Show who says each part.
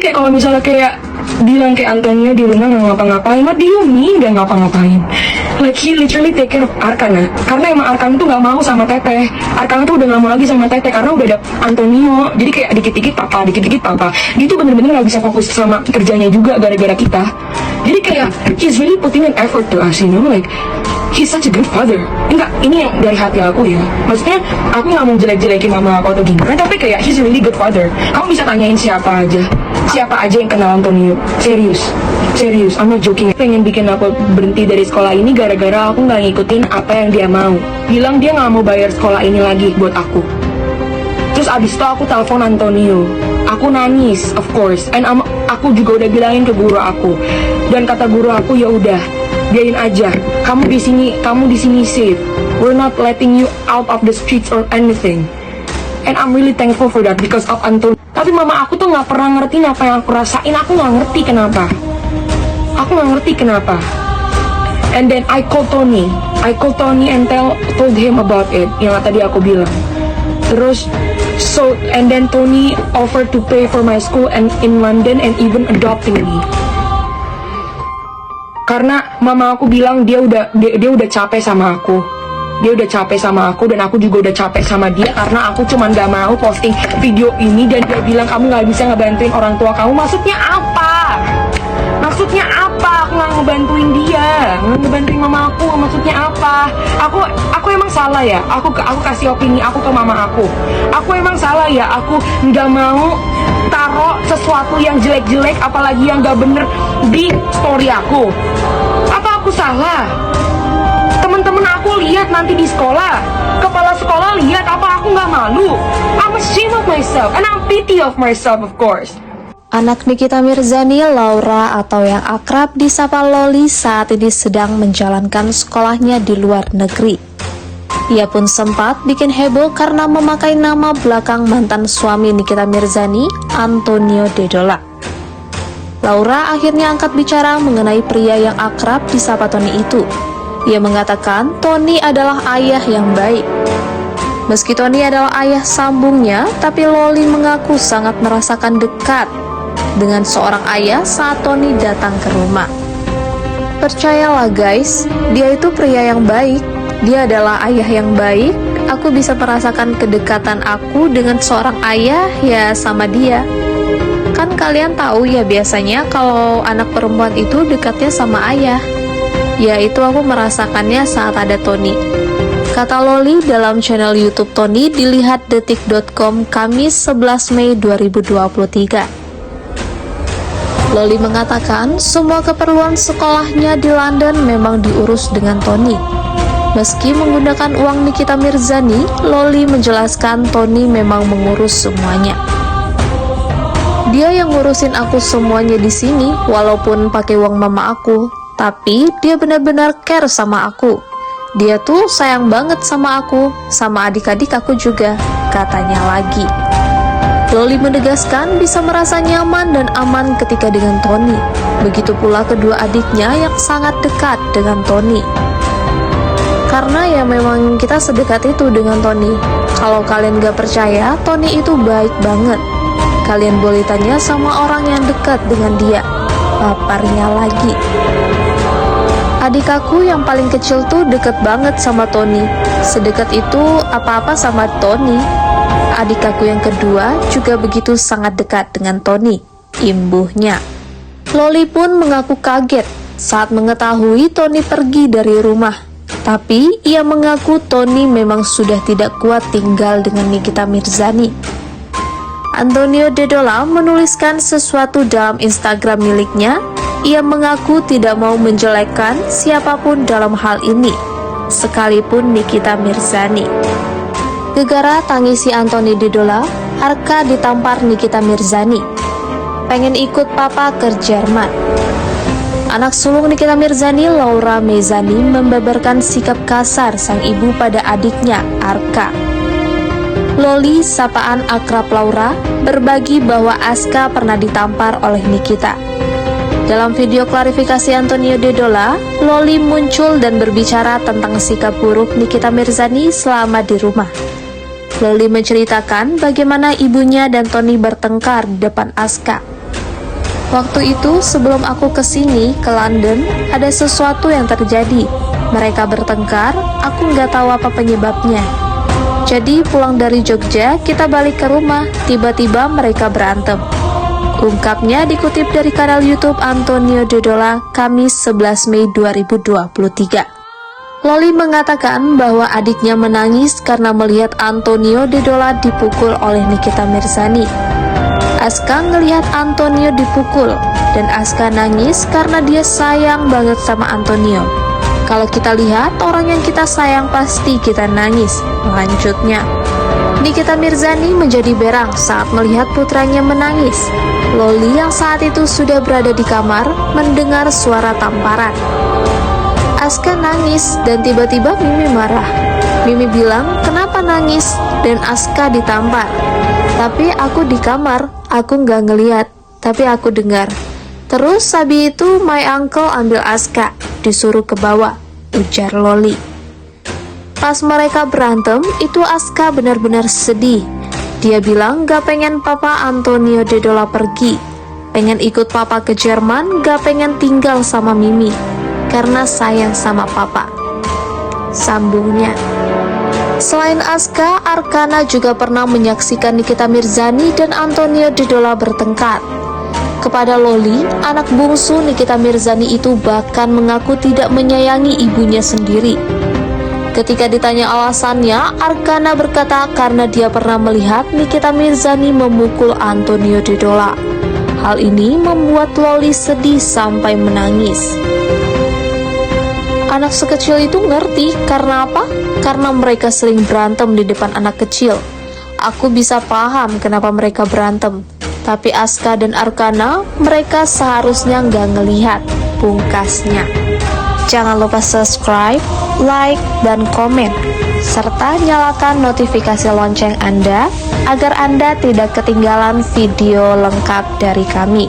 Speaker 1: kayak kalau misalnya kayak bilang kayak Antonio di rumah nggak ngapa-ngapain, what do you mean nggak ngapa-ngapain? Like he literally take care of Arkan ya. Karena emang Arkan tuh nggak mau sama Teteh. Arkan tuh udah nggak mau lagi sama Teteh karena udah ada Antonio. Jadi kayak dikit-dikit papa, dikit-dikit papa. Dia tuh bener-bener nggak bisa fokus sama kerjanya juga gara-gara kita. Jadi kayak he's really putting an effort to us, you know, like he's such a good father. Enggak, ini yang dari hati aku ya. Maksudnya aku nggak mau jelek-jelekin mama aku atau gimana, tapi kayak he's a really good father. Kamu bisa tanyain siapa aja yang kenal Antonio. Serius, I'm not joking. Pengen bikin aku berhenti dari sekolah ini gara-gara aku nggak ngikutin apa yang dia mau. Bilang dia nggak mau bayar sekolah ini lagi buat aku. Terus abis itu aku telepon Antonio. Aku nangis, of course. And aku juga udah bilangin ke guru aku. Dan kata guru aku, ya udah, biarin aja. Kamu di sini safe. We're not letting you out of the streets or anything. And I'm really thankful for that because of Antonio. Tapi mama aku tuh nggak pernah ngertiin apa yang aku rasain. Aku nggak ngerti kenapa. And then I called Tony and told him about it. Yang tadi aku bilang. Terus and then Tony offered to pay for my school and in London and even adopting me. Karena mama aku bilang dia udah capek sama aku. Dia udah capek sama aku dan aku juga udah capek sama dia karena aku cuman gak mau posting video ini dan dia bilang kamu gak bisa ngebantuin orang tua kamu. Maksudnya apa? Aku gak ngebantuin dia, ngebantuin mama aku. Maksudnya apa? Aku emang salah ya? Aku kasih opini aku ke mama aku. Aku emang salah ya? Aku gak mau taruh sesuatu yang jelek-jelek apalagi yang gak bener di story aku. Apa aku salah? Temen-temen aku lihat nanti di sekolah, kepala sekolah lihat, apa aku nggak malu? I'm ashamed of myself and I'm pity of myself, of course.
Speaker 2: Anak Nikita Mirzani, Laura atau yang akrab disapa Loli, saat ini sedang menjalankan sekolahnya di luar negeri. Ia pun sempat bikin heboh karena memakai nama belakang mantan suami Nikita Mirzani, Antonio Dedola. Laura akhirnya angkat bicara mengenai pria yang akrab disapa Tony itu. Ia mengatakan Tony adalah ayah yang baik. Meski Tony adalah ayah sambungnya, tapi Loli mengaku sangat merasakan dekat dengan seorang ayah saat Tony datang ke rumah. Percayalah guys, dia itu pria yang baik. Dia adalah ayah yang baik. Aku bisa merasakan kedekatan aku dengan seorang ayah ya sama dia. Kan kalian tahu ya biasanya kalau anak perempuan itu dekatnya sama ayah. Ya itu aku merasakannya saat ada Tony, kata Loli dalam channel YouTube Tony dilihat detik.com Kamis 11 Mei 2023. Loli mengatakan semua keperluan sekolahnya di London memang diurus dengan Tony. Meski menggunakan uang Nikita Mirzani, Loli menjelaskan Tony memang mengurus semuanya. Dia yang ngurusin aku semuanya di sini walaupun pakai uang mama aku. Tapi dia benar-benar care sama aku. Dia tuh sayang banget sama aku, sama adik-adik aku juga, katanya lagi. Loli menegaskan bisa merasa nyaman dan aman ketika dengan Tony. Begitu pula kedua adiknya yang sangat dekat dengan Tony. Karena ya memang kita sedekat itu dengan Tony. Kalau kalian gak percaya, Tony itu baik banget. Kalian boleh tanya sama orang yang dekat dengan dia, paparnya lagi. Adik aku yang paling kecil tuh deket banget sama Tony. Sedekat itu apa-apa sama Tony. Adik aku yang kedua juga begitu sangat dekat dengan Tony, imbuhnya. Loli pun mengaku kaget saat mengetahui Tony pergi dari rumah. Tapi ia mengaku Tony memang sudah tidak kuat tinggal dengan Nikita Mirzani. Antonio Dedola menuliskan sesuatu dalam Instagram miliknya. Ia mengaku tidak mau menjelekkan siapapun dalam hal ini, sekalipun Nikita Mirzani. Gegara tangisi Antonio Dedola, Arka ditampar Nikita Mirzani. Pengen ikut papa ke Jerman. Anak sulung Nikita Mirzani, Laura Mezani, membeberkan sikap kasar sang ibu pada adiknya, Arka. Loli, sapaan akrab Laura, berbagi bahwa Aska pernah ditampar oleh Nikita. Dalam video klarifikasi Antonio Dedola, Loli muncul dan berbicara tentang sikap buruk Nikita Mirzani selama di rumah. Loli menceritakan bagaimana ibunya dan Tony bertengkar di depan Aska. Waktu itu sebelum aku kesini ke London, ada sesuatu yang terjadi. Mereka bertengkar, aku nggak tahu apa penyebabnya. Jadi pulang dari Jogja, kita balik ke rumah, tiba-tiba mereka berantem. Ungkapnya dikutip dari kanal YouTube Antonio Dodola, Kamis 11 Mei 2023. Loli mengatakan bahwa adiknya menangis karena melihat Antonio Dodola dipukul oleh Nikita Mirzani. Aska ngelihat Antonio dipukul, dan Aska nangis karena dia sayang banget sama Antonio. Kalau kita lihat orang yang kita sayang pasti kita nangis, lanjutnya. Nikita Mirzani menjadi berang saat melihat putranya menangis. Loli yang saat itu sudah berada di kamar mendengar suara tamparan. Aska nangis dan tiba-tiba Mimi marah. Mimi bilang, "Kenapa nangis?" Dan Aska ditampar. "Tapi aku di kamar, aku nggak ngeliat, tapi aku dengar." Terus habis itu my uncle ambil Aska, disuruh ke bawah, ujar Loli. Pas mereka berantem, itu Aska benar-benar sedih. Dia bilang gak pengen papa Antonio Dodola pergi, pengen ikut papa ke Jerman, gak pengen tinggal sama Mimi, karena sayang sama papa. Sambungnya. Selain Aska, Arkana juga pernah menyaksikan Nikita Mirzani dan Antonio Dodola bertengkar. Kepada Loli, anak bungsu Nikita Mirzani itu bahkan mengaku tidak menyayangi ibunya sendiri. Ketika ditanya alasannya, Arkana berkata karena dia pernah melihat Nikita Mirzani memukul Antonio Dodola. Hal ini membuat Loli sedih sampai menangis. Anak sekecil itu ngerti, karena apa? Karena mereka sering berantem di depan anak kecil. Aku bisa paham kenapa mereka berantem. Tapi Aska dan Arkana, mereka seharusnya nggak ngelihat, pungkasnya. Jangan lupa subscribe, like, dan komen, serta nyalakan notifikasi lonceng Anda agar Anda tidak ketinggalan video lengkap dari kami.